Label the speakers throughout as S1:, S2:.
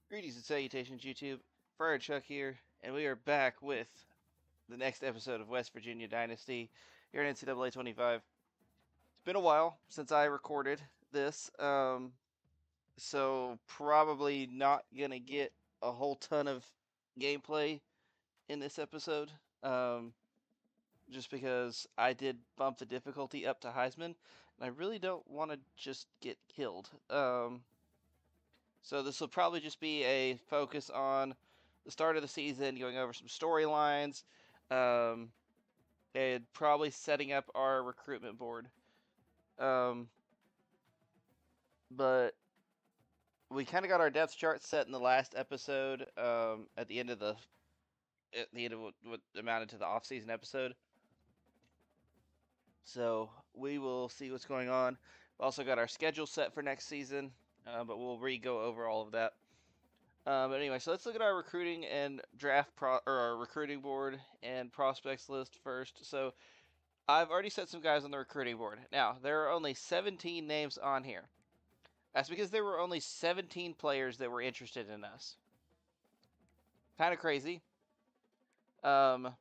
S1: Greetings and salutations, YouTube. Friar Chuck here, and we are back with the next episode of West Virginia Dynasty here in NCAA 25. It's been a while since I recorded this, so probably not gonna get a whole ton of gameplay in this episode, just because I did bump the difficulty up to Heisman, and I really don't want to just get killed. So this will probably just be a focus on the start of the season, going over some storylines, um, and probably setting up our recruitment board. Um, but we kind of got our depth chart set in the last episode. At the end of what amounted to the off-season episode. So we will see what's going on. We also got our schedule set for next season, but we'll go over all of that. But anyway, so let's look at our recruiting and or our recruiting board and prospects list first. So I've already set some guys on the recruiting board. Now, there are only 17 names on here. That's because there were only 17 players that were interested in us. Kind of crazy. But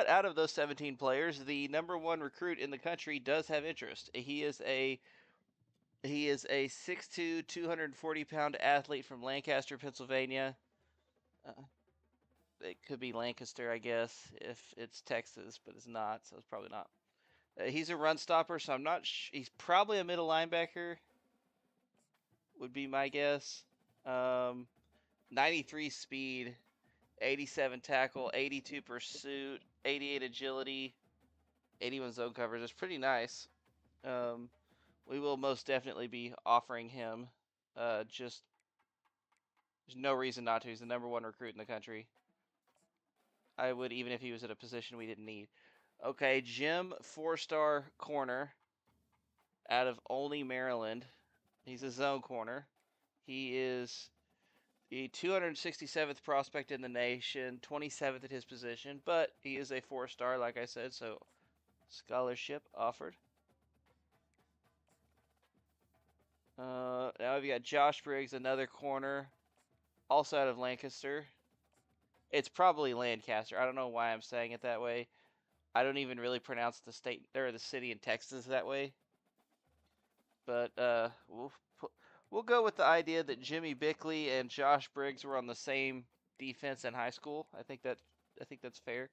S1: out of those 17 players, the number one recruit in the country does have interest. He is a 6'2", 240-pound athlete from Lancaster, Pennsylvania. It could be Lancaster, I guess, if it's Texas, but it's not, so it's probably not. He's a run stopper, so I'm not. He's probably a middle linebacker. Would be my guess. 93 speed, 87 tackle, 82 pursuit, 88 agility, 81 zone coverage. That's pretty nice. We will most definitely be offering him. Just there's no reason not to. He's the number one recruit in the country. I would, even if he was at a position we didn't need. Okay, Jim, 4-star corner out of Olney, Maryland. He's a zone corner. He is the 267th prospect in the nation, 27th at his position, but he is a 4-star, like I said, so scholarship offered. Now we've got Josh Briggs, another corner, also out of Lancaster. It's probably Lancaster. I don't know why I'm saying it that way. I don't even really pronounce the state or the city in Texas that way. But we'll go with the idea that Jimmy Bickley and Josh Briggs were on the same defense in high school. I think that's fair.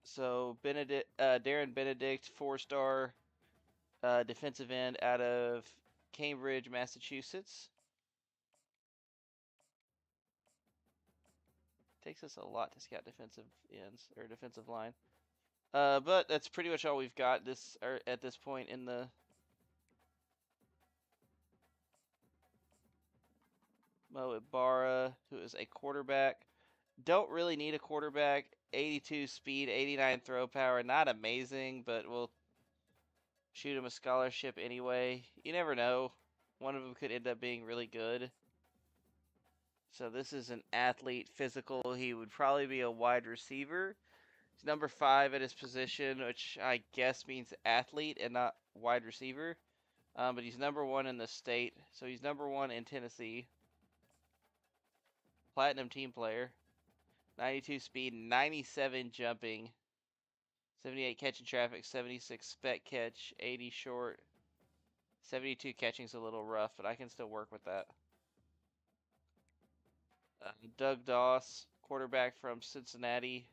S1: So Darren Benedict, 4-star defensive end out of Cambridge, Massachusetts. Takes us a lot to scout defensive ends or defensive line. But that's pretty much all we've got at this point in the. Mo Ibarra, who is a quarterback. Don't really need a quarterback. 82 speed, 89 throw power. Not amazing, but we'll shoot him a scholarship anyway. You never know. One of them could end up being really good. So this is an athlete, physical. He would probably be a wide receiver. He's number 5 at his position, which I guess means athlete and not wide receiver. But he's number 1 in the state, so he's number 1 in Tennessee. Platinum team player. 92 speed, 97 jumping, 78 catching traffic, 76 spec catch, 80 short, 72 catching's a little rough, but I can still work with that. Doug Doss, quarterback from Cincinnati.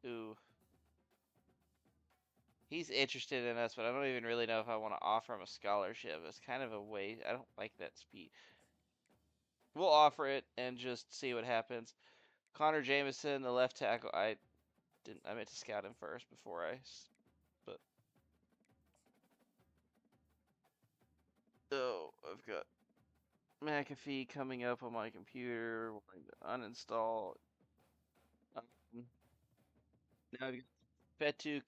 S1: Ooh. He's interested in us, but I don't even really know if I want to offer him a scholarship. It's kind of a waste. I don't like that speed. We'll offer it and just see what happens. Connor Jameson, the left tackle. I meant to scout him first before but oh, I've got McAfee coming up on my computer. Uninstall. Now I've got Fetu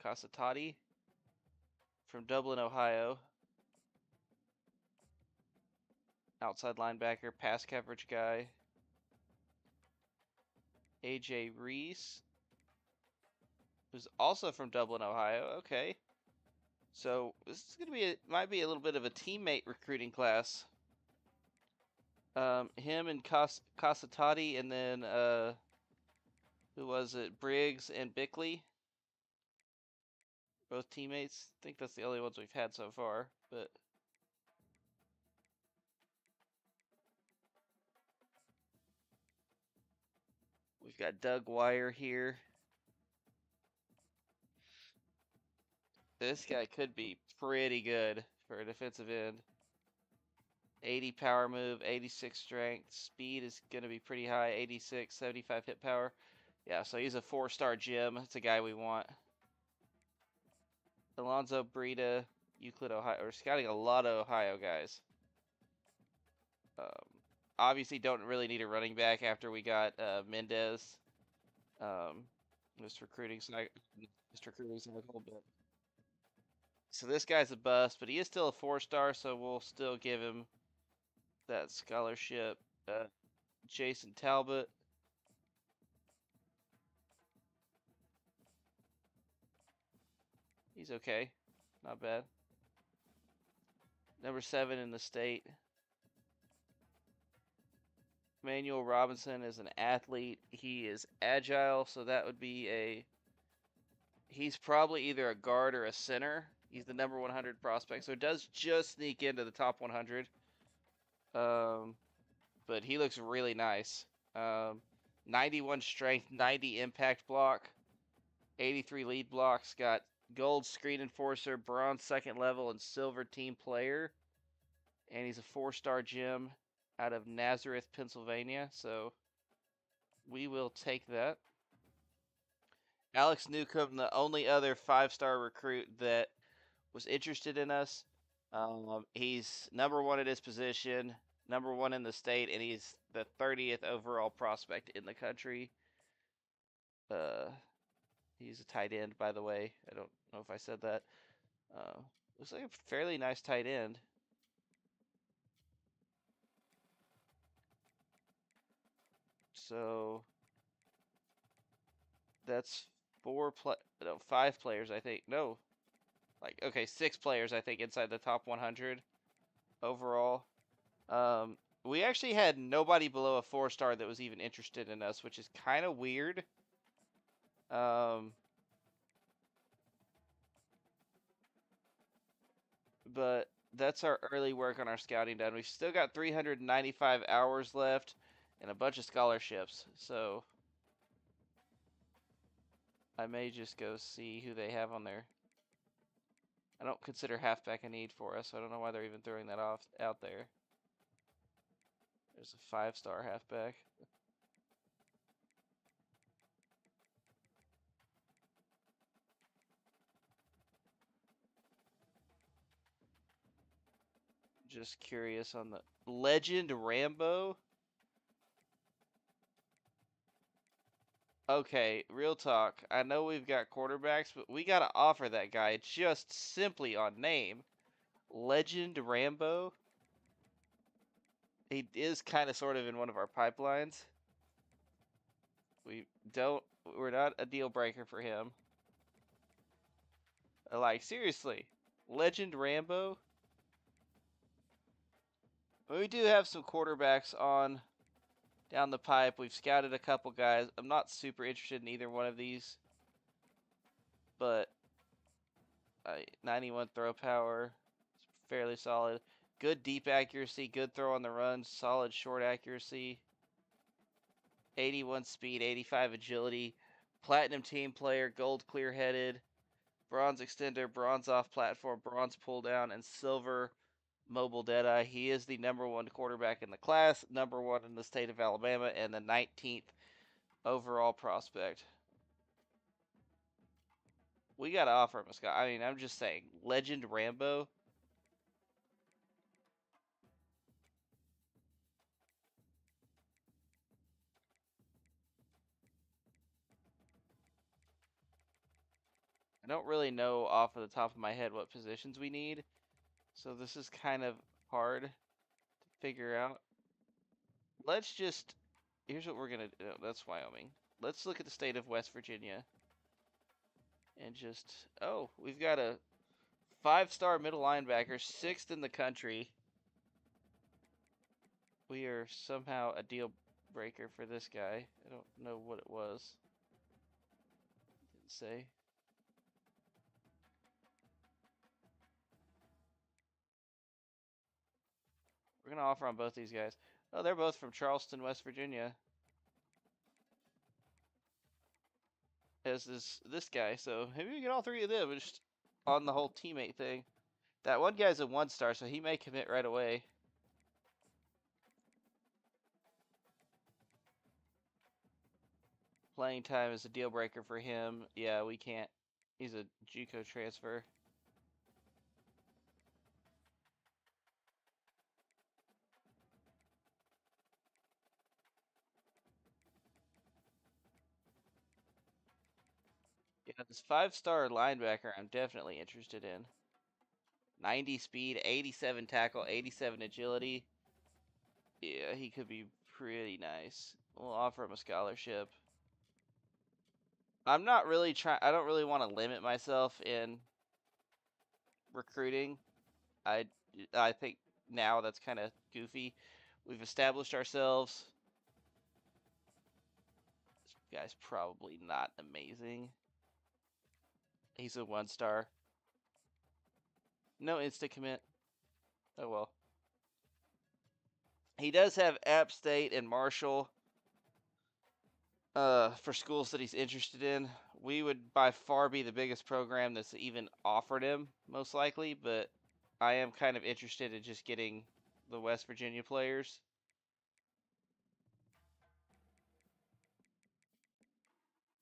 S1: Casatati from Dublin, Ohio. Outside linebacker, pass coverage guy. AJ Reese, who's also from Dublin, Ohio. Okay. So this is gonna be might be a little bit of a teammate recruiting class. Him and Casatati, and then who was it? Briggs and Bickley, both teammates. I think that's the only ones we've had so far. But we've got Doug Wire here. This guy could be pretty good for a defensive end. 80 power move, 86 strength, speed is going to be pretty high, 86, 75 hit power. Yeah, so he's a 4-star gem. It's a guy we want. Alonzo Breida, Euclid, Ohio. We're scouting a lot of Ohio guys. Obviously, don't really need a running back after we got Mendez. This recruiting cycle, but so this guy's a bust, but he is still a 4-star, so we'll still give him that scholarship. Jason Talbot. He's okay. Not bad. Number 7 in the state. Emmanuel Robinson is an athlete. He is agile, so that would be a... He's probably either a guard or a center. He's the number 100 prospect, so it does just sneak into the top 100. But he looks really nice. 91 strength, 90 impact block, 83 lead blocks. Got gold screen enforcer, bronze second level, and silver team player. And he's a 4-star gem out of Nazareth, Pennsylvania. So we will take that. Alex Newcomb, the only other 5-star recruit that was interested in us. He's number 1 at his position, number 1 in the state, and he's the 30th overall prospect in the country. He's a tight end, by the way. I don't know if I said that. Looks like a fairly nice tight end. So that's 5 players, I think. No, like, okay, 6 players, I think, inside the top 100 overall. We actually had nobody below a 4-star that was even interested in us, which is kind of weird. But that's our early work on our scouting done. We've still got 395 hours left and a bunch of scholarships. So I may just go see who they have on there. I don't consider halfback a need for us, so I don't know why they're even throwing that out there. There's a 5-star halfback. Just curious on the Legend Rambo. Okay, real talk. I know we've got quarterbacks, but we got to offer that guy just simply on name. Legend Rambo. He is kind of sort of in one of our pipelines. We're not a deal breaker for him. Like, seriously, Legend Rambo. We do have some quarterbacks on down the pipe. We've scouted a couple guys. I'm not super interested in either one of these, but 91 throw power, fairly solid. Good deep accuracy, good throw on the run, solid short accuracy. 81 speed, 85 agility, platinum team player, gold clear headed, bronze extender, bronze off platform, bronze pull down, and silver mobile deadeye. He is the number 1 quarterback in the class, number 1 in the state of Alabama, and the 19th overall prospect. We got to offer him a Scott. I mean, I'm just saying, Legend Rambo. I don't really know off of the top of my head what positions we need, so this is kind of hard to figure out. Let's just, here's what we're going to do. That's Wyoming. Let's look at the state of West Virginia. And just, oh, we've got a 5-star middle linebacker, 6th in the country. We are somehow a deal breaker for this guy. I don't know what it was. Didn't say. We're going to offer on both these guys. Oh, they're both from Charleston, West Virginia. As this guy, so maybe we get all three of them just on the whole teammate thing. That one guy's a 1-star, so he may commit right away. Playing time is a deal breaker for him. Yeah, we can't. He's a JUCO transfer. Yeah, this 5-star linebacker I'm definitely interested in. 90 speed, 87 tackle, 87 agility. Yeah, he could be pretty nice. We'll offer him a scholarship. I'm not really trying. I don't really want to limit myself in recruiting. I I think now that's kind of goofy. We've established ourselves. This guy's probably not amazing. He's a 1-star. No instant commit. Oh well. He does have App State and Marshall for schools that he's interested in. We would by far be the biggest program that's even offered him, most likely, but I am kind of interested in just getting the West Virginia players.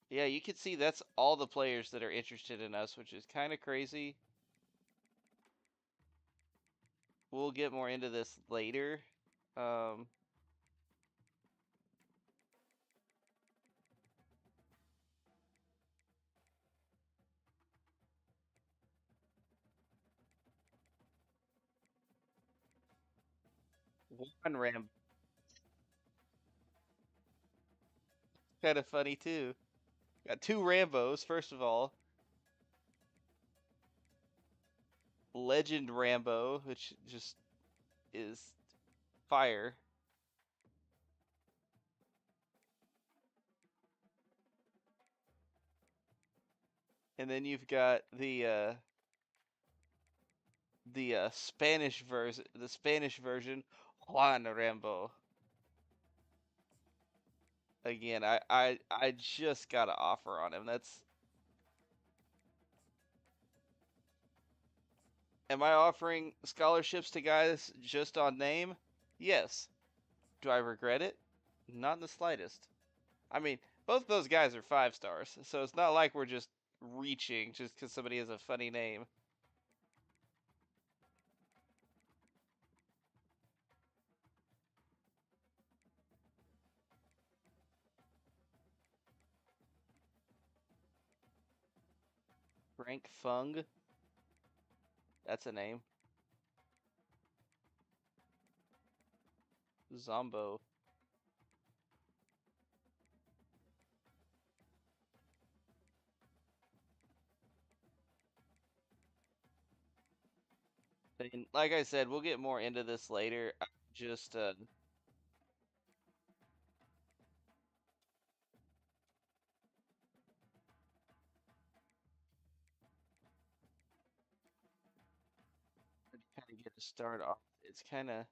S1: Yeah, you can see that's all the players that are interested in us, which is kind of crazy. We'll get more into this later. Um, one Ram kind of funny too. Got 2 Rambos, first of all. Legend Rambo, which just is fire. And then you've got the Spanish version, Juan Rambo. Again, I just got an offer on him. That's Am I offering scholarships to guys just on name? Yes. Do I regret it? Not in the slightest. I mean, both those guys are 5-stars, so it's not like we're just reaching just because somebody has a funny name. Frank Fung. That's a name. Zombo. And like I said, we'll get more into this later. I just kind of get a start off. It's kind of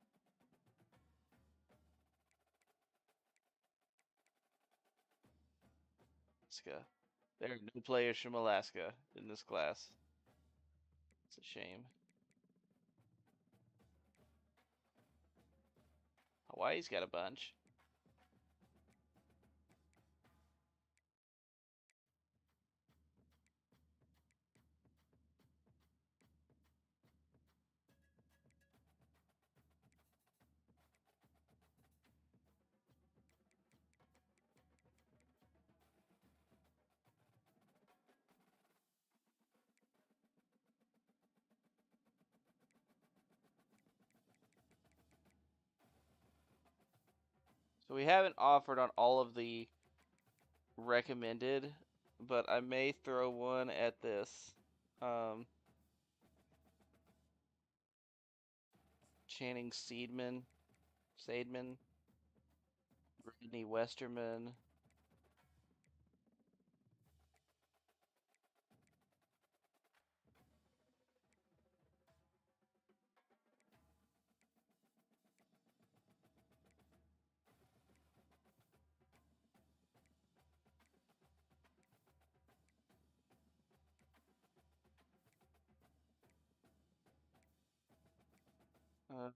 S1: Alaska. There are no players from Alaska in this class. It's a shame. Hawaii's got a bunch. So we haven't offered on all of the recommended, but I may throw one at this. Channing Sadman, Brittany Westerman. Uh,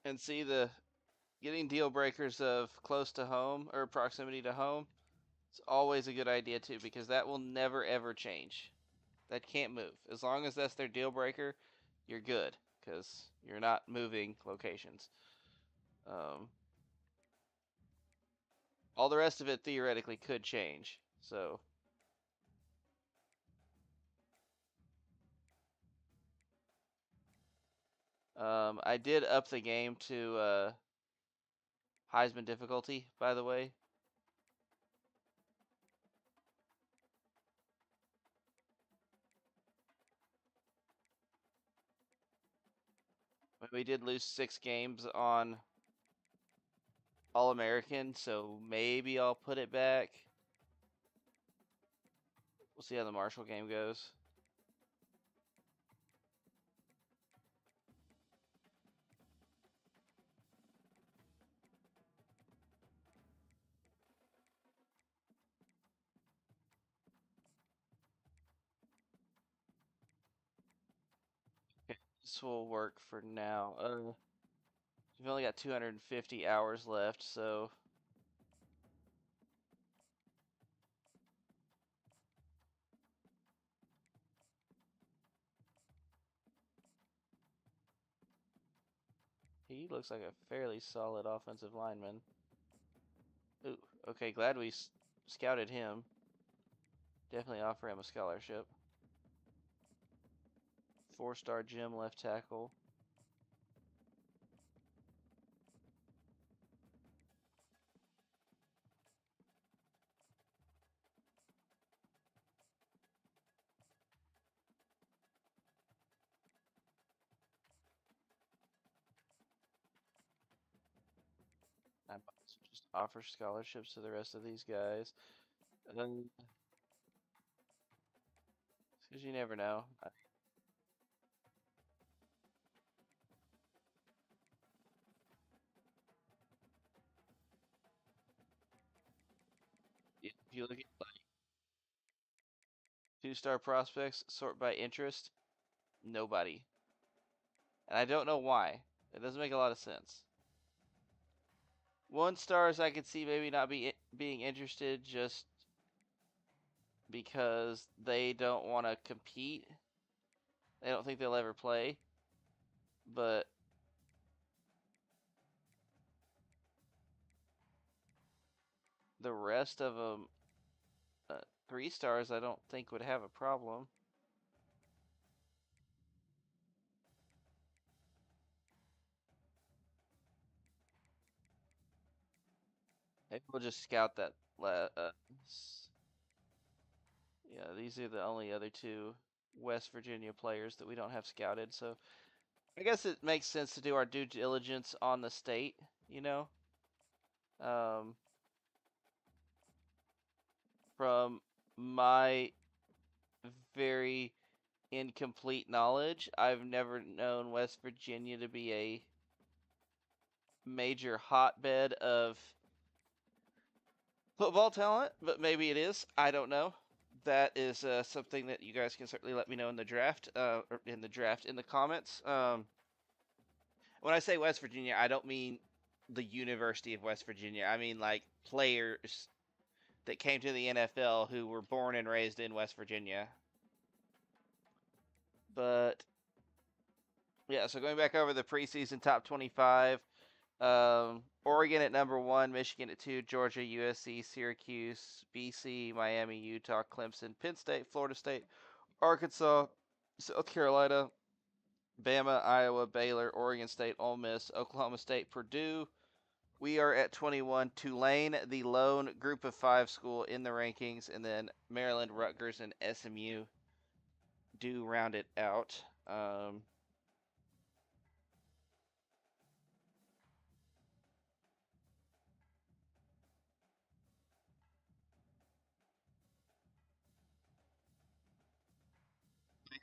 S1: and see the getting deal breakers of close to home or proximity to home. It's always a good idea too because that will never ever change. That can't move as long as that's their deal breaker. You're good because you're not moving locations. Um, all the rest of it theoretically could change. So I did up the game to Heisman difficulty, by the way. We did lose 6 games on All American, so maybe I'll put it back. We'll see how the Marshall game goes. Okay, this will work for now. We've only got 250 hours left, so he looks like a fairly solid offensive lineman. Ooh, okay, glad we scouted him. Definitely offer him a scholarship. 4-star Jim left tackle. I might just offer scholarships to the rest of these guys. Because you never know. If you look at like 2-star prospects, sort by interest, nobody. And I don't know why. It doesn't make a lot of sense. 1-stars I could see maybe not being interested just because they don't want to compete. They don't think they'll ever play. But the rest of them, 3-stars, I don't think would have a problem. Maybe we'll just scout that. Yeah, these are the only other 2 West Virginia players that we don't have scouted. So I guess it makes sense to do our due diligence on the state, you know? Um, from my very incomplete knowledge, I've never known West Virginia to be a major hotbed of football talent, but maybe it is. I don't know. That is something that you guys can certainly let me know in the draft, or in the comments. When I say West Virginia, I don't mean the University of West Virginia. I mean like players that came to the NFL who were born and raised in West Virginia. But yeah, so going back over the preseason top 25, Oregon at number 1, Michigan at 2, Georgia, USC, Syracuse, BC, Miami, Utah, Clemson, Penn State, Florida State, Arkansas, South Carolina, Bama, Iowa, Baylor, Oregon State, Ole Miss, Oklahoma State, Purdue. We are at 21. Tulane, the lone group of 5 school in the rankings, and then Maryland, Rutgers, and SMU do round it out. I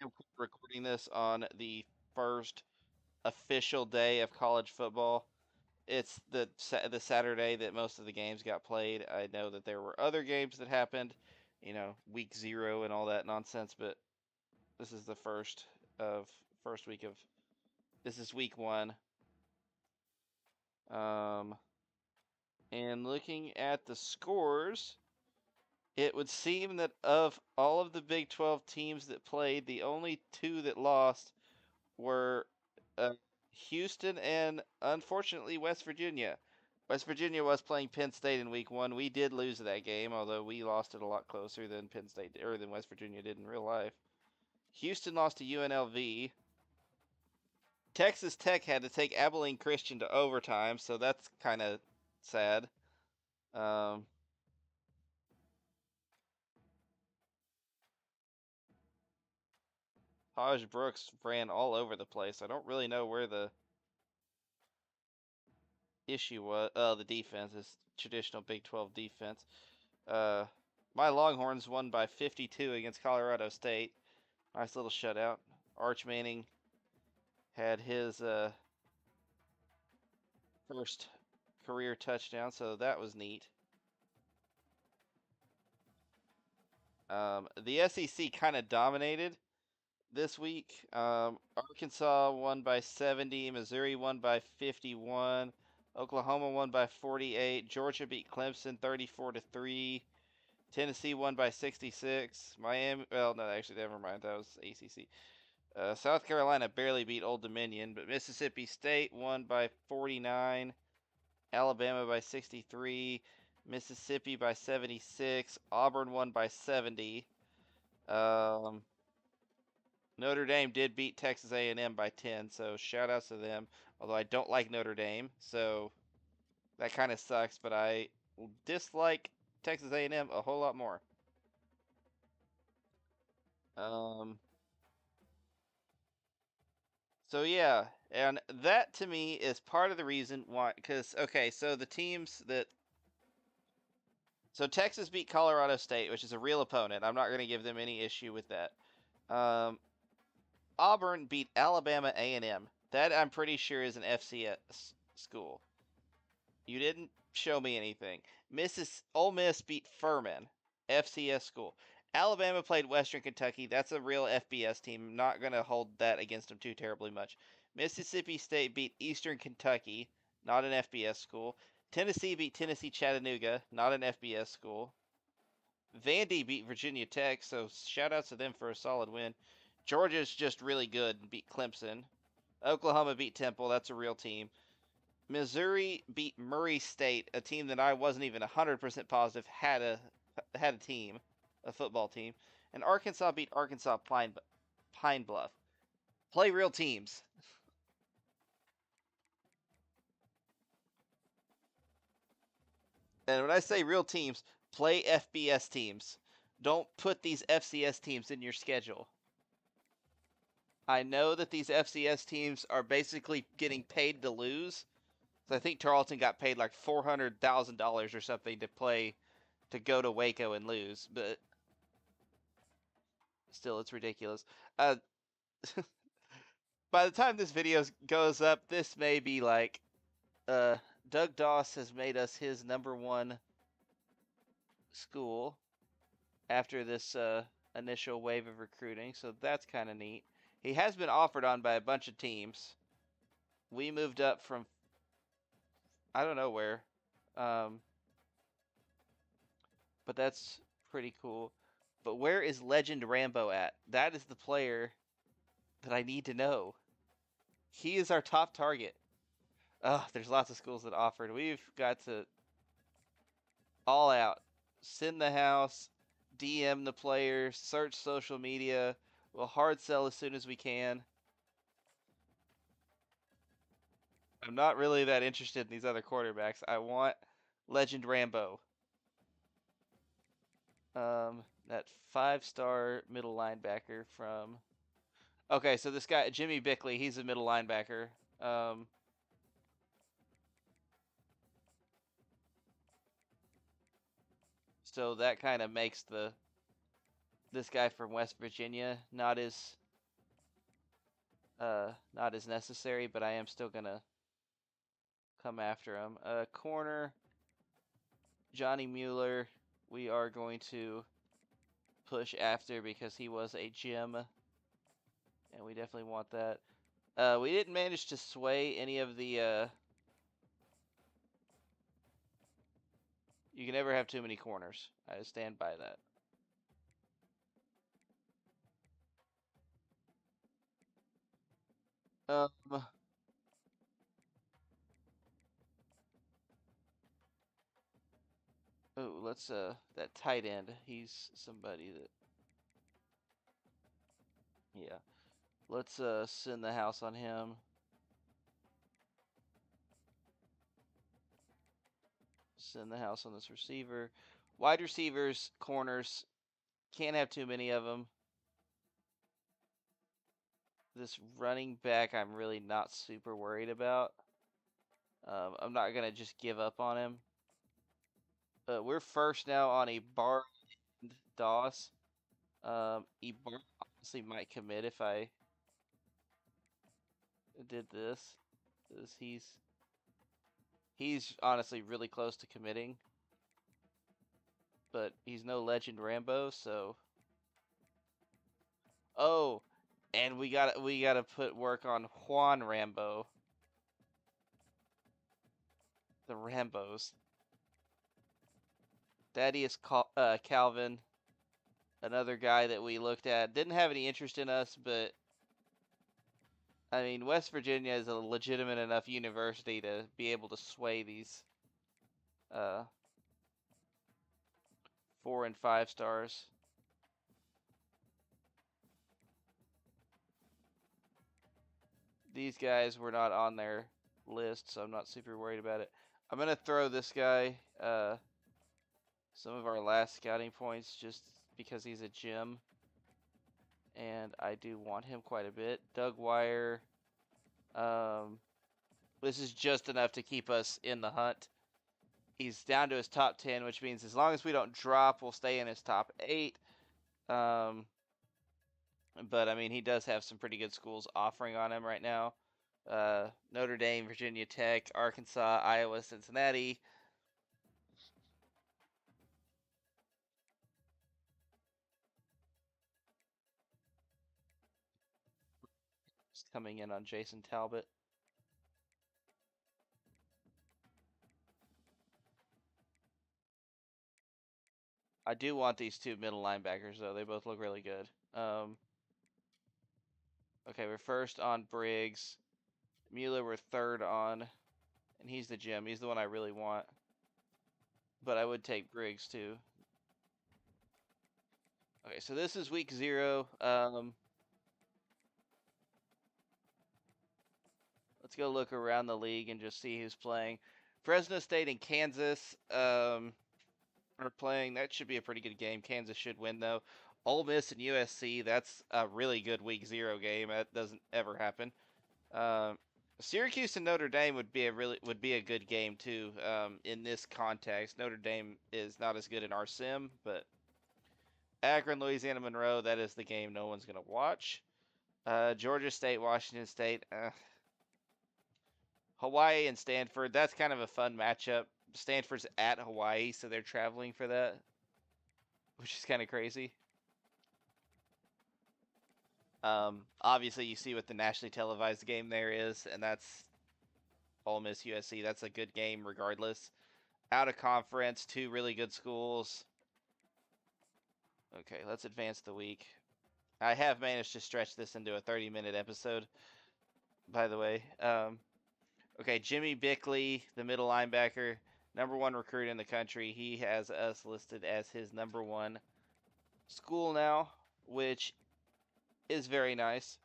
S1: am recording this on the first official day of college football. It's the Saturday that most of the games got played. I know that there were other games that happened, week 0 and all that nonsense, but this is the first week of this is week 1. And looking at the scores, it would seem that of all of the Big 12 teams that played, the only 2 that lost were Houston and, unfortunately, West Virginia. West Virginia was playing Penn State in week 1. We did lose that game, although we lost it a lot closer than Penn State or than West Virginia did in real life. Houston lost to UNLV. Texas Tech had to take Abilene Christian to overtime, so that's kind of sad. Taj Brooks ran all over the place. I don't really know where the issue was. The defense is traditional Big 12 defense. My Longhorns won by 52 against Colorado State. Nice little shutout. Arch Manning had his first career touchdown, so that was neat. The SEC kind of dominated this week. Arkansas won by 70. Missouri won by 51. Oklahoma won by 48. Georgia beat Clemson 34-3. Tennessee won by 66. Miami, well, no, actually, never mind. That was ACC. South Carolina barely beat Old Dominion, but Mississippi State won by 49. Alabama by 63. Mississippi by 76. Auburn won by 70. Notre Dame did beat Texas A&M by 10, so shout outs to them. Although I don't like Notre Dame, so that kind of sucks, but I dislike Texas A&M a whole lot more. So yeah, and that to me is part of the reason why. Because okay, so the teams that Texas beat Colorado State, which is a real opponent. I'm not going to give them any issue with that. Auburn beat Alabama A&M. That I'm pretty sure is an FCS school. You didn't show me anything. Ole Miss beat Furman, FCS school. Alabama played Western Kentucky. That's a real FBS team. Not going to hold that against them too terribly much. Mississippi State beat Eastern Kentucky, not an FBS school. Tennessee beat Tennessee Chattanooga, not an FBS school. Vandy beat Virginia Tech, so shout outs to them for a solid win. Georgia's just really good and beat Clemson. Oklahoma beat Temple, that's a real team. Missouri beat Murray State, a team that I wasn't even 100% positive had a team, a football team. And Arkansas beat Arkansas Pine Bluff. Play real teams. And when I say real teams, play FBS teams. Don't put these FCS teams in your schedule. I know that these FCS teams are basically getting paid to lose. So I think Tarleton got paid like $400,000 or something to go to Waco and lose, but still, it's ridiculous. By the time this video goes up, this may be like Doug Doss has made us his #1 school after this initial wave of recruiting, so that's kind of neat. He has been offered on by a bunch of teams. We moved up from I don't know where, but that's pretty cool. But where is Legend Rambo at? That is the player that I need to know. He is our top target. There's lots of schools that offered. We've got to all out. Send the house, DM the players, search social media. We'll hard sell as soon as we can. I'm not really that interested in these other quarterbacks. I want Legend Rambo. That 5-star middle linebacker from. Okay, so this guy Jimmy Bickley, he's a middle linebacker. Um, so that kind of makes this guy from West Virginia not as necessary, but I am still gonna come after him. Corner Johnny Mueller, we are going to push after because he was a gem, and we definitely want that. We didn't manage to sway any of the. You can never have too many corners. I stand by that. Um, oh, let's that tight end. He's somebody that yeah. Let's send the house on him. Send the house on this receiver. Wide receivers, corners, can't have too many of them. This running back, I'm really not super worried about. I'm not gonna just give up on him. We're first now on a bar Doss. Ebar honestly might commit if I did this. He's honestly really close to committing, but he's no Legend Rambo, so oh, and we gotta put work on Juan Rambo, the Rambos. Thaddeus Calvin, another guy that we looked at, didn't have any interest in us, but I mean West Virginia is a legitimate enough university to be able to sway these uh, 4 and 5 stars. These guys were not on their list, so I'm not super worried about it. I'm gonna throw this guy some of our last scouting points just because he's a gem, and I do want him quite a bit. Doug Wire. Um, this is just enough to keep us in the hunt. He's down to his top 10, which means as long as we don't drop, we'll stay in his top 8. Um, but I mean, he does have some pretty good schools offering on him right now. Notre Dame, Virginia Tech, Arkansas, Iowa, Cincinnati. Just coming in on Jason Talbot. I do want these two middle linebackers though. They both look really good. Okay, we're first on Briggs. Mueller we're third on, and he's the gem. He's the one I really want. But I would take Briggs too. Okay, so this is week 0. Let's go look around the league and just see who's playing. Fresno State and Kansas are playing. That should be a pretty good game. Kansas should win though. Ole Miss and USC. That's a really good week 0 game. That doesn't ever happen. Um, Syracuse and Notre Dame would be a good game too. In this context, Notre Dame is not as good in our sim, but Akron, Louisiana Monroe. That is the game no one's gonna watch. Georgia State, Washington State. Hawaii and Stanford. That's kind of a fun matchup. Stanford's at Hawaii, so they're traveling for that, which is kind of crazy. Obviously, you see what the nationally televised game there is, and that's Ole Miss USC. That's a good game regardless. Out of conference, two really good schools. Okay, let's advance the week. I have managed to stretch this into a 30-minute episode, by the way. Okay, Jimmy Bickley, the middle linebacker, #1 recruit in the country. He has us listed as his #1 school now, which is very nice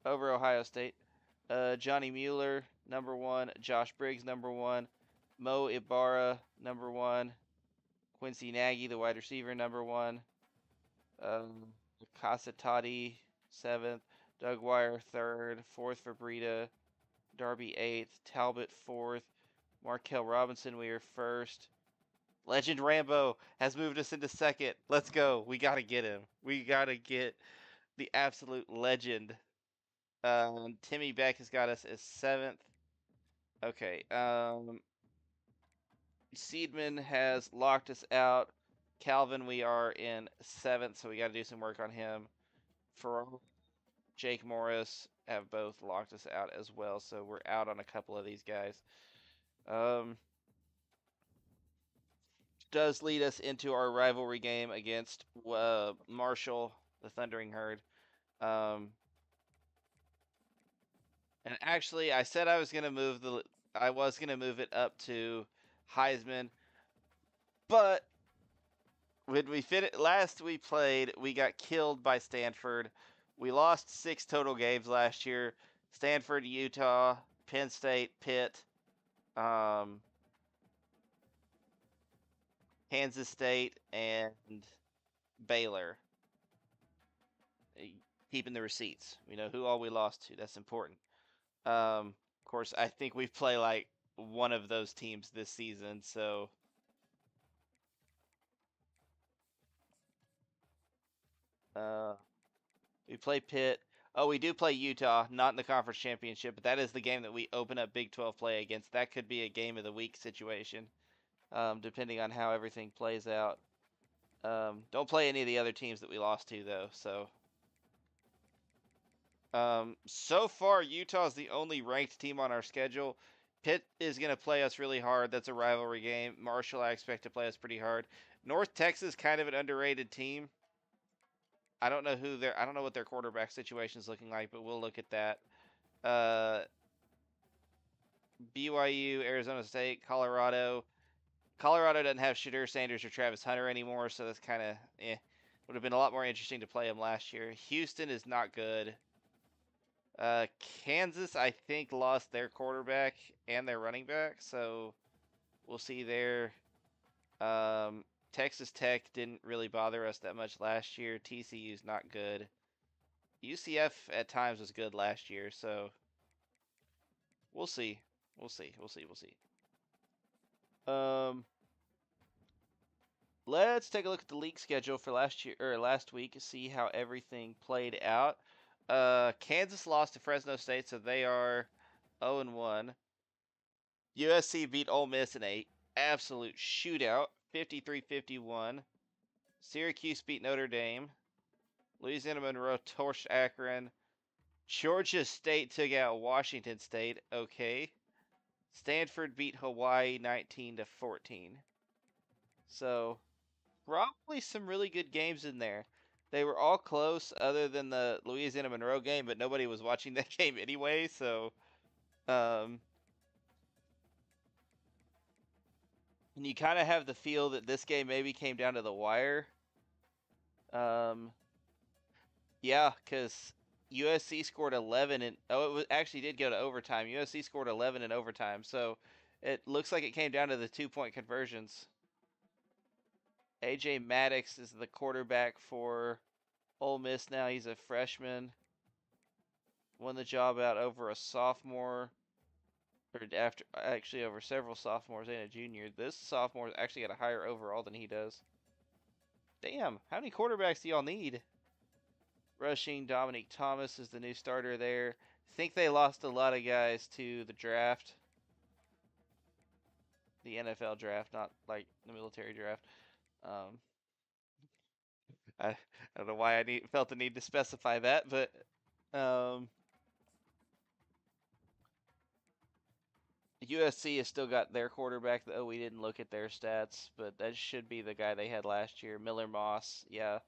S1: over Ohio State. Johnny Mueller, #1. Josh Briggs, #1. Mo Ibarra, #1. Quincy Nagy, the wide receiver, #1. Casatati, 7th. Doug Wire, 3rd. 4th for Breida. Darby, 8th. Talbot, 4th. Markel Robinson, we are 1st. Legend Rambo has moved us into 2nd. Let's go. We got to get him. We got to get the absolute legend. Timmy Beck has got us as 7th. Okay. Seedman has locked us out. Calvin, we are in 7th, so we got to do some work on him. Ferraro, Jake Morris have both locked us out as well, so we're out on a couple of these guys. Does lead us into our rivalry game against Marshall, the Thundering Herd. And actually, I said I was gonna move it up to Heisman, but when we played, we got killed by Stanford. We lost 6 total games last year. Stanford, Utah, Penn State, Pitt, Kansas State, and Baylor. Keeping the receipts. We know who all we lost to. That's important. Of course, I think we play like one of those teams this season, so we play Pitt. Oh, we do play Utah, not in the conference championship, but that is the game that we open up Big 12 play against. That could be a game of the week situation, depending on how everything plays out. Don't play any of the other teams that we lost to, though. So far, Utah is the only ranked team on our schedule. Pitt is going to play us really hard. That's a rivalry game. Marshall, I expect to play us pretty hard. North Texas, kind of an underrated team. I don't know what their quarterback situation is looking like, but we'll look at that. BYU, Arizona State, Colorado. Colorado doesn't have Shadur Sanders or Travis Hunter anymore, so that's kind of Would have been a lot more interesting to play them last year. Houston is not good. Kansas, I think, lost their quarterback and their running back, so we'll see there. Texas Tech didn't really bother us that much last year. TCU's not good. UCF at times was good last year, so we'll see. We'll see. Let's take a look at the league schedule for last week to see how everything played out. Kansas lost to Fresno State, so they are 0-1. USC beat Ole Miss in a absolute shootout, 53-51. Syracuse beat Notre Dame. Louisiana Monroe torched Akron. Georgia State took out Washington State. Okay. Stanford beat Hawaii 19-14. So, probably some really good games in there. They were all close other than the Louisiana Monroe game, but nobody was watching that game anyway, so and you kind of have the feel that this game maybe came down to the wire. Yeah, because USC scored 11 and it actually did go to overtime. USC scored 11 in overtime, so it looks like it came down to the 2-point conversions. AJ Maddox is the quarterback for Ole Miss now. He's a freshman. Won the job out over a sophomore, over several sophomores and a junior. This sophomore actually got a higher overall than he does. Damn, how many quarterbacks do y'all need? Rushing, Dominique Thomas is the new starter there. Think they lost a lot of guys to the draft. The NFL draft, not like the military draft. I don't know why I felt the need to specify that, but USC has still got their quarterback, though. We didn't look at their stats, but that should be the guy they had last year. Miller Moss, yeah.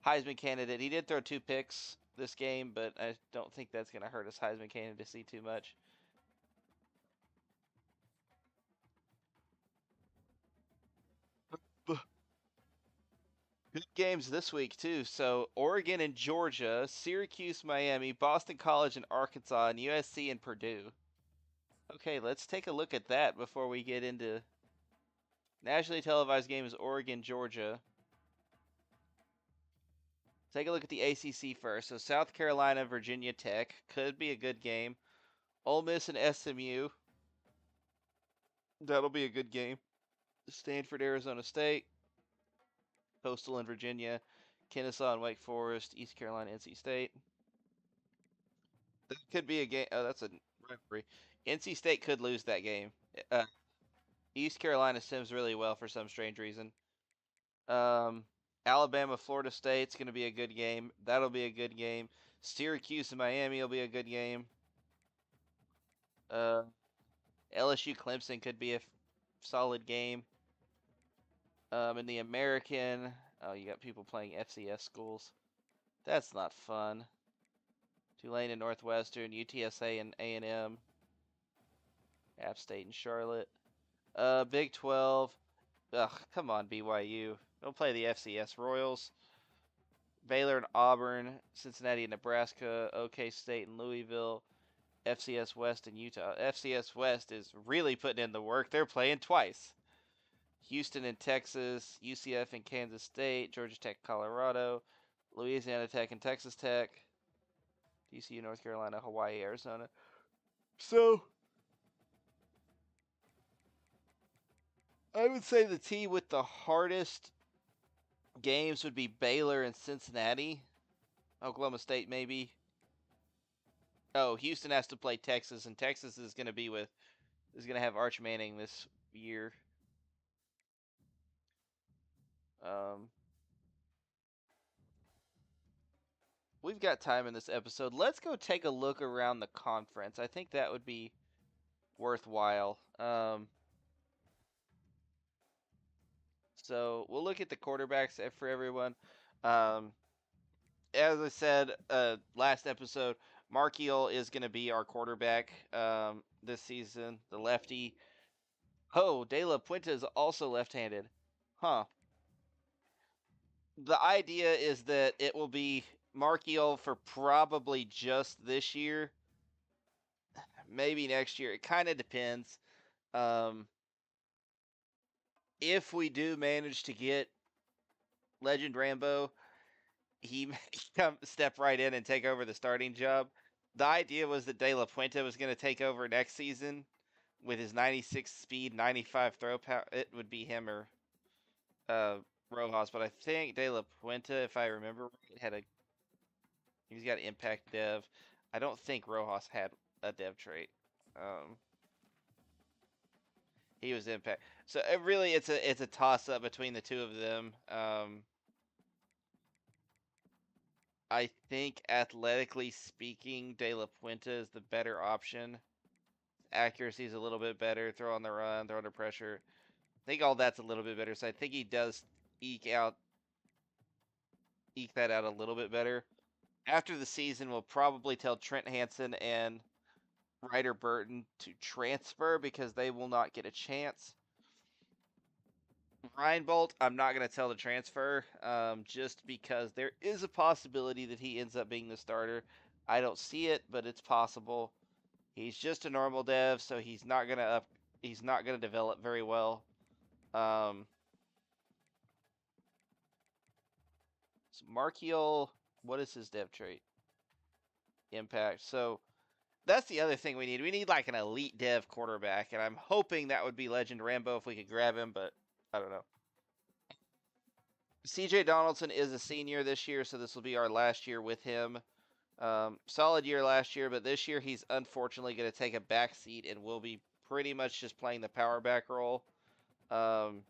S1: Heisman candidate. He did throw 2 picks this game, but I don't think that's going to hurt his Heisman candidacy too much. Good games this week too. So Oregon and Georgia, Syracuse, Miami, Boston College and Arkansas, and USC and Purdue. Okay, let's take a look at that before we get into nationally televised games. Oregon, Georgia. Take a look at the ACC first. So South Carolina, Virginia Tech could be a good game. Ole Miss and SMU. That'll be a good game. Stanford, Arizona State. Coastal and Virginia. Kennesaw and Wake Forest. East Carolina, NC State. That could be a game. Oh, that's a rivalry. NC State could lose that game. Uh, East Carolina sims really well for some strange reason. Um, Alabama, Florida State's going to be a good game. That'll be a good game. Syracuse and Miami will be a good game. Uh, LSU, Clemson could be a solid game. In the American, oh, you got people playing FCS schools. That's not fun. Tulane and Northwestern, UTSA and A&M, App State and Charlotte. Big 12. Ugh, come on, BYU. Don't play the FCS Royals. Baylor and Auburn, Cincinnati and Nebraska, OK State and Louisville, FCS West and Utah. FCS West is really putting in the work. They're playing twice. Houston and Texas, UCF and Kansas State, Georgia Tech, Colorado, Louisiana Tech and Texas Tech, TCU, North Carolina, Hawaii, Arizona. So I would say the team with the hardest games would be Baylor and Cincinnati. Oklahoma State maybe. Oh, Houston has to play Texas, and Texas is going to have Arch Manning this year. We've got time in this episode. Let's go take a look around the conference. I think that would be worthwhile. So we'll look at the quarterbacks for everyone. As I said last episode, Markiel is going to be our quarterback this season, the lefty. Oh, De La Puente is also left-handed. Huh. The idea is that it will be Markiel for probably just this year, maybe next year. It kind of depends. If we do manage to get Legend Rambo, he may step right in and take over the starting job. The idea was that De La Puente was going to take over next season with his 96 speed, 95 throw power. It would be him or Rojas, but I think De La Puente, if I remember right, he's got impact dev. I don't think Rojas had a dev trait. He was impact. So it's a toss up between the two of them. I think athletically speaking, De La Puente is the better option. Accuracy is a little bit better. Throw on the run, throw under pressure. I think all that's a little bit better. So I think he does eke that out a little bit better. After the season, we'll probably tell Trent Hansen and Ryder Burton to transfer because they will not get a chance. Ryan Bolt, I'm not going to tell to transfer just because there is a possibility that he ends up being the starter. I don't see it, but it's possible. He's just a normal dev, so he's not going to develop very well. So Markiel, what is his dev trait? Impact. So that's the other thing we need. We need like an elite dev quarterback, and I'm hoping that would be Legend Rambo if we could grab him, but I don't know. CJ Donaldson is a senior this year, so this will be our last year with him. Solid year last year, but this year he's unfortunately going to take a back seat and will be pretty much just playing the power back role. Jaheim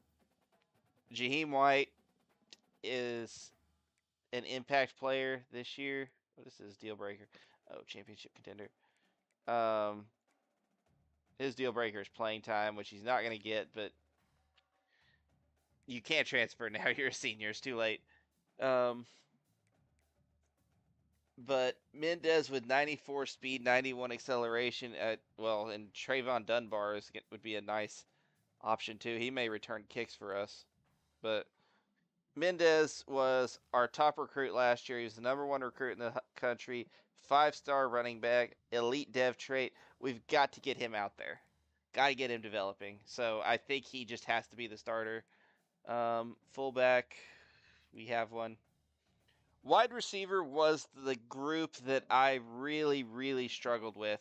S1: White is an impact player this year. What is his deal breaker? Oh, championship contender. His deal breaker is playing time, which he's not going to get, but you can't transfer now. You're a senior. It's too late. But Mendez with 94 speed, 91 acceleration, and Trayvon Dunbar would be a nice option too. He may return kicks for us, but Mendez was our top recruit last year. He was the number one recruit in the country, 5-star running back, elite dev trait. We've got to get him out there. Got to get him developing. So I think he just has to be the starter. Fullback, we have one. Wide receiver was the group that I really, really struggled with.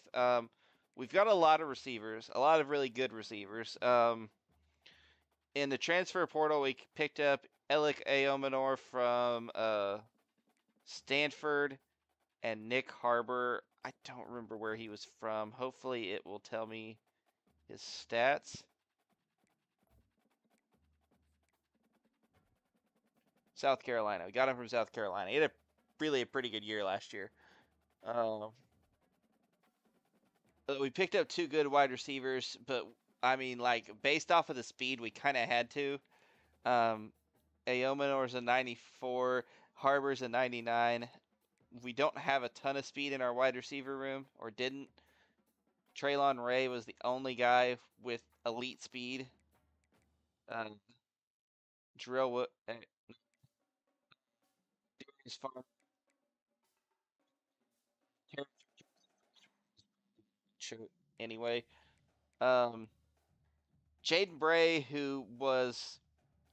S1: We've got a lot of receivers, a lot of really good receivers. In the transfer portal, we picked up Elik Aomanor from Stanford and Nick Harbor. I don't remember where he was from. Hopefully, it will tell me his stats. South Carolina. We got him from South Carolina. He had really a pretty good year last year. Um, we picked up two good wide receivers, but I mean, like based off of the speed, we kind of had to. Um, Aomanor's a 94, Harbor's a 99. We don't have a ton of speed in our wide receiver room, or didn't. Traylon Ray was the only guy with elite speed. Um, Drill Darius Farm. Anyway, um, Jaden Bray, who was,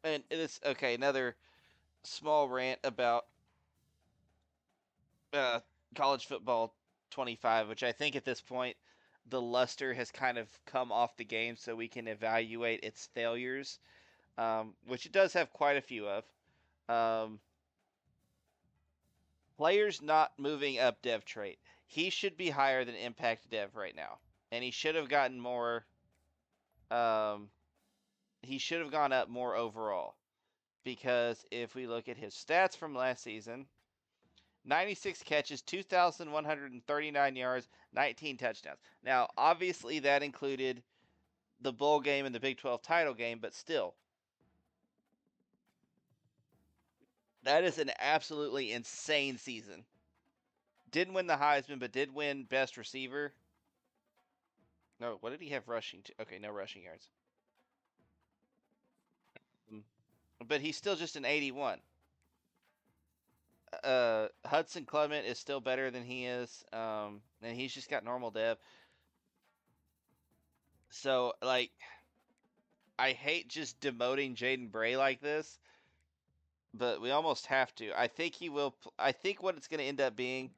S1: and it's okay. Another small rant about uh, college football 25, which I think at this point the luster has kind of come off the game, so we can evaluate its failures, which it does have quite a few of. Um, Players not moving up dev trait. He should be higher than impact dev right now, and he should have gotten more. Um, he should have gone up more overall, because if we look at his stats from last season, 96 catches, 2,139 yards, 19 touchdowns. Now, obviously, that included the bowl game and the Big 12 title game, but still, that is an absolutely insane season. Didn't win the Heisman, but did win best receiver. No, what did he have rushing to? Okay, no rushing yards. Mm. But he's still just an 81. Hudson Clement is still better than he is, and he's just got normal dev. So, like, I hate just demoting Jaden Bray like this, but we almost have to. I think he will. I think what it's going to end up being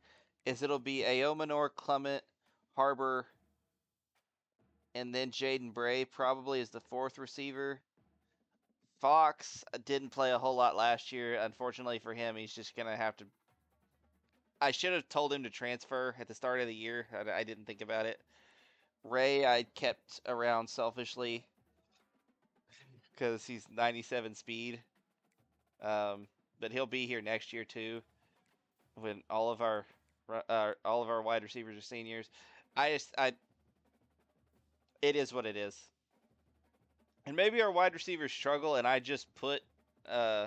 S1: is it'll be Aomanor, Clement, Harbor, and then Jaden Bray probably is the fourth receiver. Fox didn't play a whole lot last year. Unfortunately for him, he's just going to have to. I should have told him to transfer at the start of the year. I didn't think about it. Ray, I kept around selfishly because he's 97 speed. But he'll be here next year too, when all of our wide receivers are seniors. It is what it is, and maybe our wide receivers struggle, and uh,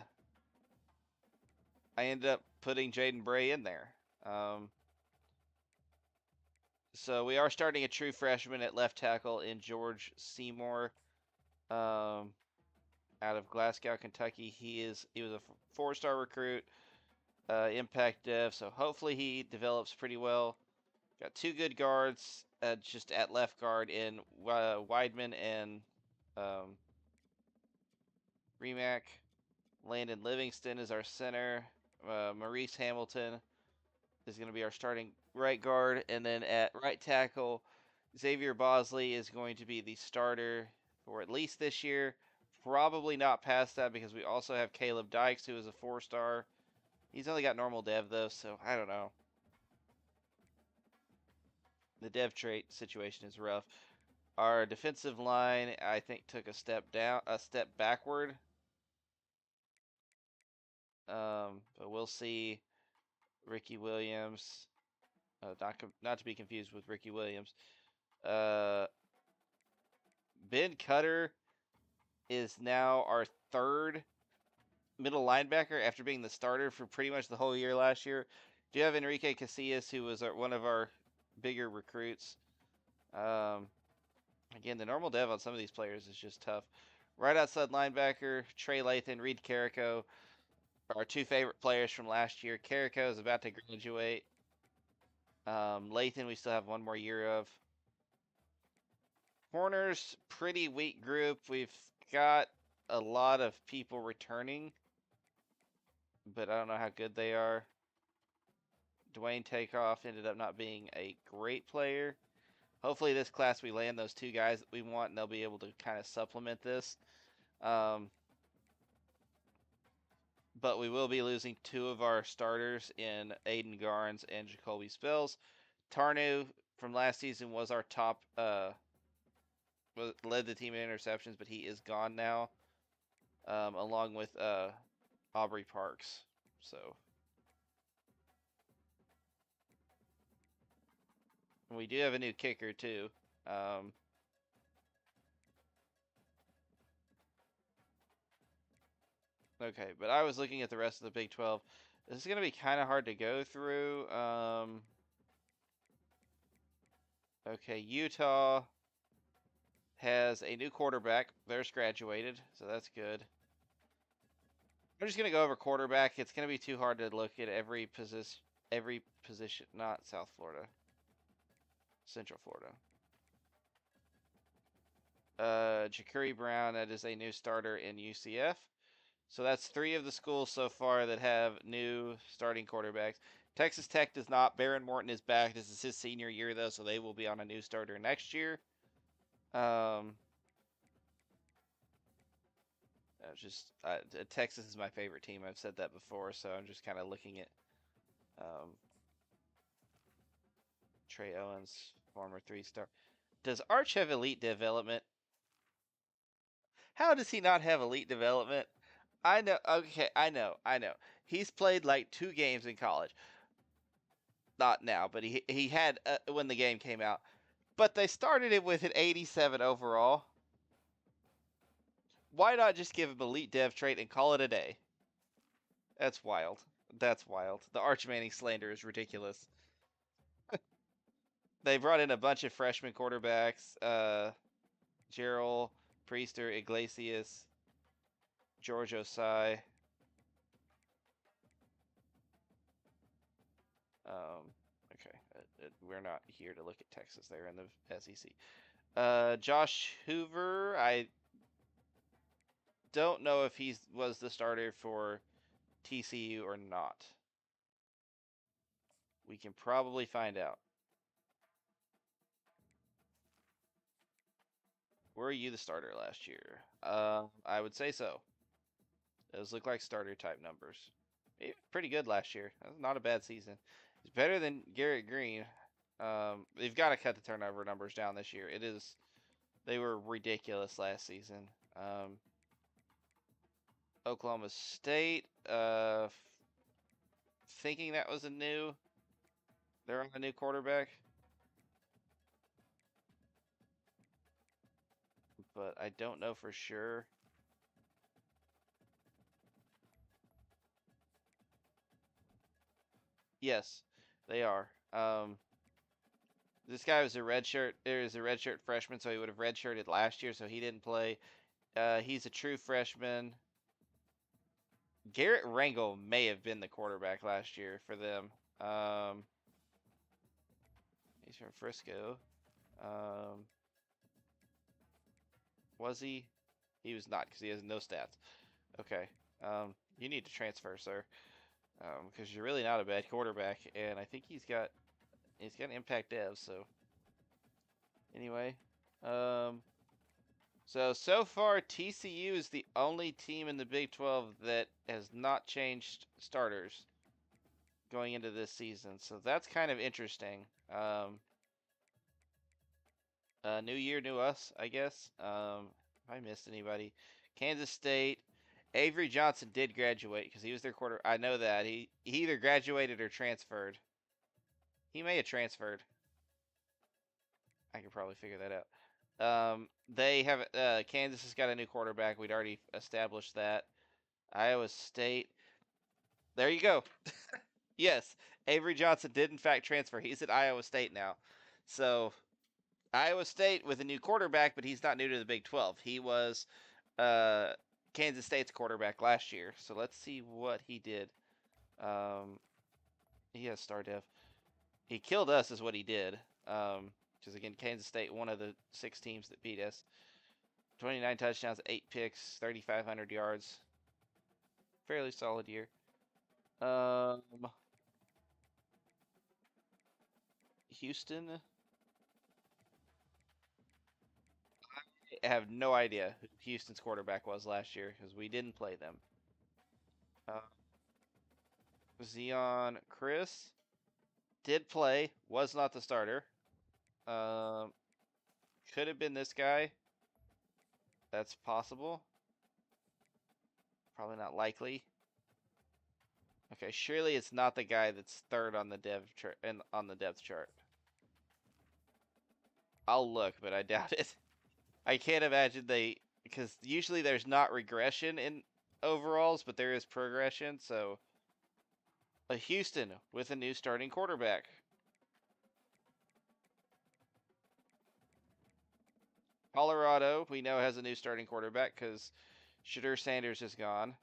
S1: I ended up putting Jaden Bray in there. Um, so we are starting a true freshman at left tackle in George Seymour, out of Glasgow, Kentucky. He was a 4-star recruit, impact dev. So hopefully he develops pretty well. Got two good guards, just at left guard in Weidman and um, Remack. Landon Livingston is our center. Maurice Hamilton is going to be our starting right guard. And then at right tackle, Xavier Bosley is going to be the starter for at least this year. Probably not past that, because we also have Caleb Dykes, who is a 4-star. He's only got normal dev, though, so I don't know. The dev trait situation is rough. Our defensive line, I think, took a step backward. But we'll see. Ricky Williams, not to be confused with Ricky Williams. Uh, Ben Cutter is now our third middle linebacker after being the starter for pretty much the whole year last year. Do you have Enrique Casillas, who was one of our bigger recruits? Again, the normal dev on some of these players is just tough. Right outside linebacker, Trey Lathan, Reed Carrico. our two favorite players from last year. Carrico is about to graduate. Lathan, we still have one more year of. Corners, pretty weak group. We've got a lot of people returning, but I don't know how good they are. Dwayne Takeoff ended up not being a great player. Hopefully this class we land those two guys that we want, and they'll be able to kind of supplement this. But we will be losing two of our starters in Aiden Garnes and Jacoby Spells. Tarnu from last season was our top, led the team in interceptions, but he is gone now, along with Aubrey Parks. So we do have a new kicker too. Okay, but I was looking at the rest of the Big 12. This is going to be kind of hard to go through. Okay, Utah has a new quarterback. Theirs graduated, so that's good. I'm just going to go over quarterback. It's going to be too hard to look at every position. Not South Florida. Central Florida. Ja'Cory Brown, that is a new starter in UCF. So that's 3 of the schools so far that have new starting quarterbacks. Texas Tech does not. Baron Morton is back. This is his senior year, though, so they will be on a new starter next year. Texas is my favorite team. I've said that before, so I'm just kind of looking at Trey Owens, former 3-star. Does Arch have elite development? How does he not have elite development? I know. Okay, I know. He's played like 2 games in college. Not now, but he had when the game came out. But they started him with an 87 overall. Why not just give him elite dev trait and call it a day? That's wild. That's wild. The Arch Manning slander is ridiculous. They brought in a bunch of freshman quarterbacks. Gerald, Priester, Iglesias, George Osai. Okay, we're not here to look at Texas. They're in the SEC. Josh Hoover, I don't know if he was the starter for TCU or not. We can probably find out. Were you the starter last year? I would say so. Those look like starter type numbers. Pretty good last year. That was not a bad season. It's better than Garrett Green. They've got to cut the turnover numbers down this year. They were ridiculous last season. Oklahoma State, thinking that was they're on a new quarterback. But I don't know for sure. Yes, they are. This guy was a redshirt freshman, so he would have redshirted last year, so he didn't play. He's a true freshman. Garrett Rangel may have been the quarterback last year for them. He's from Frisco. Was he? He was not, because he has no stats. Okay. You need to transfer, sir. Because you're really not a bad quarterback, and I think he's got impact dev. So anyway, so far TCU is the only team in the Big 12 that has not changed starters going into this season. So that's kind of interesting. New year, new us, I guess. If I missed anybody, Kansas State. Avery Johnson did graduate because he was their quarter. I know that he either graduated or transferred. He may have transferred. I could probably figure that out. They have Kansas has got a new quarterback. We'd already established that. Iowa State. There you go. Yes, Avery Johnson did in fact transfer. He's at Iowa State now. So Iowa State with a new quarterback, but he's not new to the Big 12. He was Kansas State's quarterback last year. So let's see what he did. He has star dev. He killed us, is what he did. Because again, Kansas State, one of the 6 teams that beat us. 29 touchdowns, 8 picks, 3,500 yards. Fairly solid year. Houston. I have no idea who Houston's quarterback was last year because we didn't play them. Zion Chris did play, was not the starter. Could have been this guy. That's possible. Probably not likely. Okay, surely it's not the guy that's third on the depth chart. I'll look, but I doubt it. I can't imagine because usually there's not regression in overalls, but there is progression. So, a Houston with a new starting quarterback. Colorado, we know, has a new starting quarterback because Shadur Sanders is gone.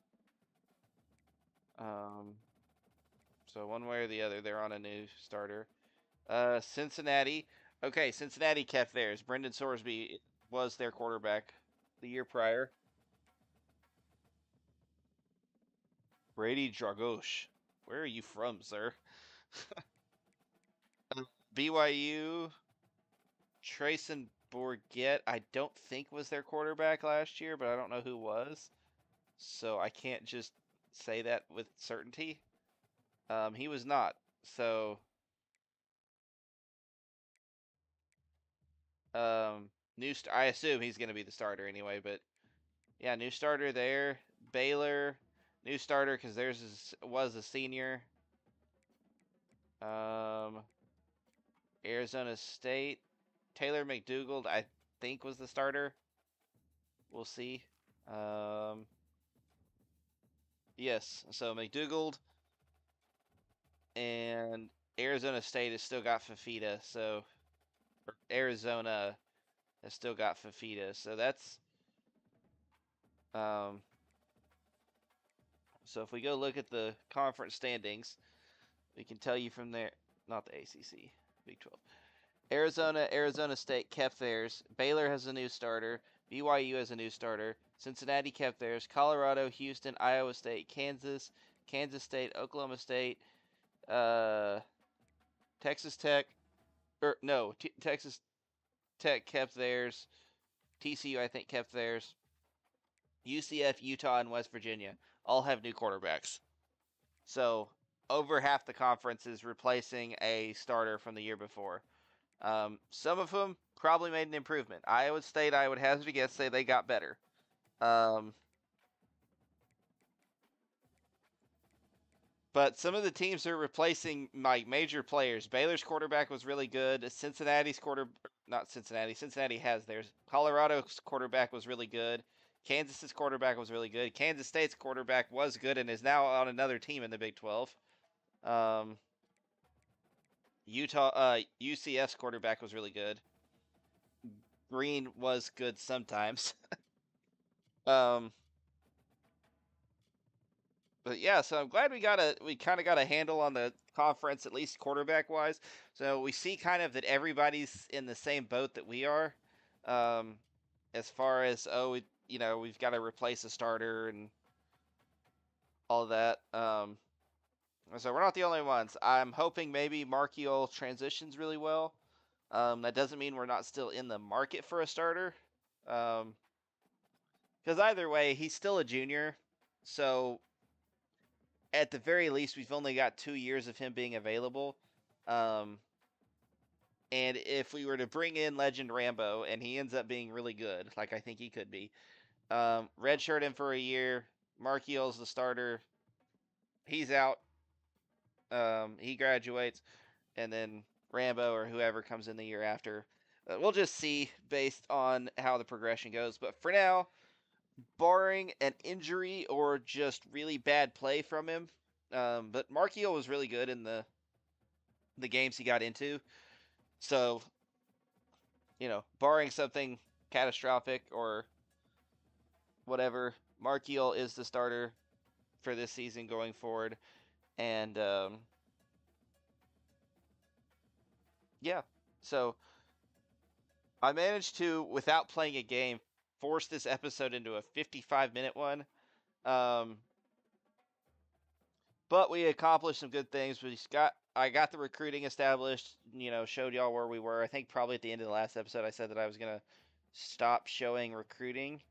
S1: So one way or the other, they're on a new starter. Cincinnati. Okay, Cincinnati kept theirs. Brendan Sorsby was their quarterback the year prior. Brady Dragosh. Where are you from, sir? BYU. Trayson Bourget, I don't think was their quarterback last year, but I don't know who was. So I can't just say that with certainty. He was not. So I assume he's going to be the starter anyway, but yeah, new starter there. Baylor, new starter because theirs was a senior. Arizona State, Taylor McDougald, I think was the starter. We'll see. Yes, so McDougald and Arizona State has still got Fafita, so Arizona has still got Fafita, so that's so if we go look at the conference standings, we can tell you from there, not the ACC, Big 12. Arizona State kept theirs. Baylor has a new starter. BYU has a new starter. Cincinnati kept theirs. Colorado, Houston, Iowa State, Kansas State, Oklahoma State, Texas Tech, Texas Tech kept theirs. TCU, I think, kept theirs. UCF, Utah, and West Virginia all have new quarterbacks. So over half the conference is replacing a starter from the year before. Some of them probably made an improvement. Iowa State, I would hazard a guess, say they got better. But some of the teams are replacing major players. Baylor's quarterback was really good. Cincinnati has theirs. Colorado's quarterback was really good. Kansas's quarterback was really good. Kansas State's quarterback was good and is now on another team in the Big 12. UCF's quarterback was really good. Green was good sometimes. But yeah, so I'm glad we kind of got a handle on the conference, at least quarterback wise. So we see kind of that everybody's in the same boat that we are, as far as we've got to replace a starter and all of that. So we're not the only ones. I'm hoping maybe Markiel transitions really well. That doesn't mean we're not still in the market for a starter. Because either way, he's still a junior, so at the very least, we've only got 2 years of him being available. And if we were to bring in Legend Rambo and he ends up being really good, like I think he could be, redshirt him for a year. Markiel's the starter. He's out. He graduates, and then Rambo or whoever comes in the year after. We'll just see based on how the progression goes. But for now, barring an injury or just really bad play from him, but Markiel was really good in the games he got into. So, barring something catastrophic or whatever, Markiel is the starter for this season going forward, and yeah, so I managed to, without playing a game, force this episode into a 55-minute one. But we accomplished some good things. I got the recruiting established, showed y'all where we were. I think probably at the end of the last episode I said that I was going to stop showing recruiting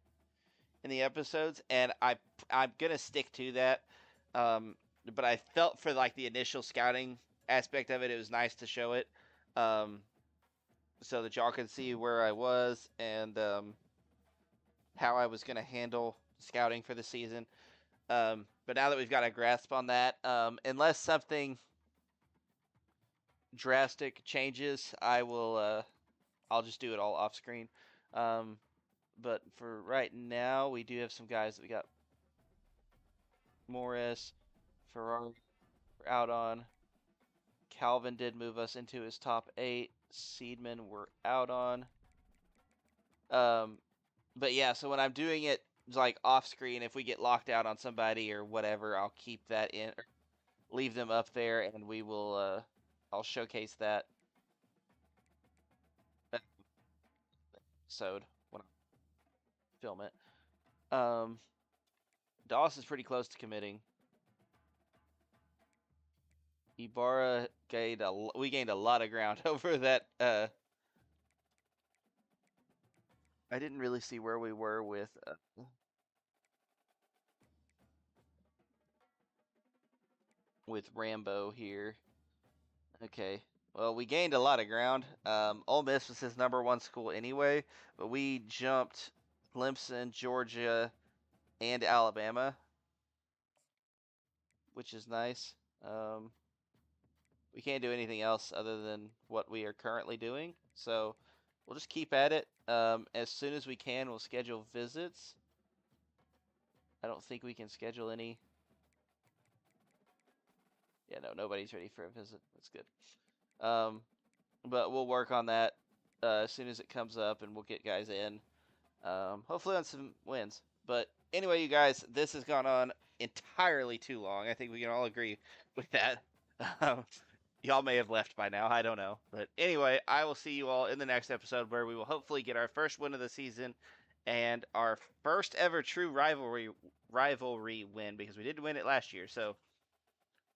S1: in the episodes, and I'm going to stick to that. But I felt for like the initial scouting aspect of it, it was nice to show it. So that y'all could see where I was and how I was going to handle scouting for the season. But now that we've got a grasp on that, unless something drastic changes, I'll just do it all off screen. But for right now, we do have some guys that we got. Morris, Ferrari, we're out on. Calvin did move us into his top 8. Seedman, we're out on. But yeah, so when I'm doing it like off screen, if we get locked out on somebody or whatever, I'll keep that in, or leave them up there, and we will. I'll showcase that episode when I film it. Doss is pretty close to committing. Ibarra we gained a lot of ground over that. I didn't really see where we were with Rambo here. Okay. Well, we gained a lot of ground. Ole Miss was his #1 school anyway, but we jumped Clemson, Georgia, and Alabama, which is nice. We can't do anything else other than what we are currently doing, so we'll just keep at it. As soon as we can, we'll schedule visits. I don't think we can schedule any. Yeah, no, nobody's ready for a visit. That's good. But we'll work on that as soon as it comes up, and we'll get guys in. Hopefully on some wins. But anyway, you guys, this has gone on entirely too long. I think we can all agree with that. Y'all may have left by now. I don't know. But anyway, I will see you all in the next episode where we will hopefully get our first win of the season and our first ever true rivalry win, because we did win it last year. So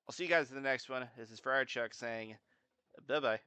S1: I'll see you guys in the next one. This is Friar Chuck saying bye-bye.